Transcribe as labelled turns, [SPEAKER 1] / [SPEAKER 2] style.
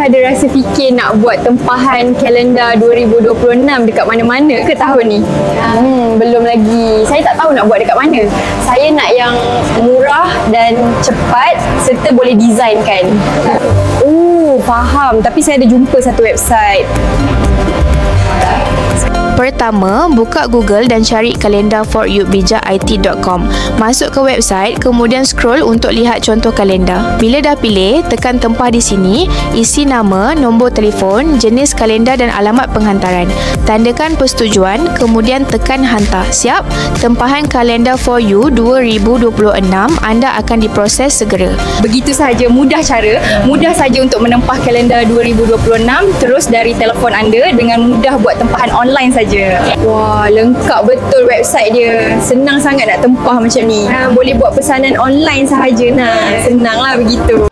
[SPEAKER 1] dah ada rasa fikir nak buat tempahan kalender 2026 dekat mana-mana ke tahun ni? Belum lagi. Saya tak tahu nak buat dekat mana. Saya nak yang murah dan cepat serta boleh desainkan. Faham. Tapi saya ada jumpa satu website.
[SPEAKER 2] Pertama, buka Google dan cari kalender for you bijakit.com. Masuk ke website, kemudian scroll untuk lihat contoh kalender. Bila dah pilih, tekan tempah di sini, isi nama, nombor telefon, jenis kalender dan alamat penghantaran. Tandakan persetujuan, kemudian tekan hantar. Siap? Tempahan kalender for you 2026 anda akan diproses segera. Begitu sahaja, mudah cara, mudah saja untuk menempah kalender 2026 terus dari telefon anda dengan mudah buat tempahan online saja.
[SPEAKER 1] Wah, lengkap betul website dia. Senang sangat nak tempah macam ni. Boleh buat pesanan online sahaja. Senanglah begitu.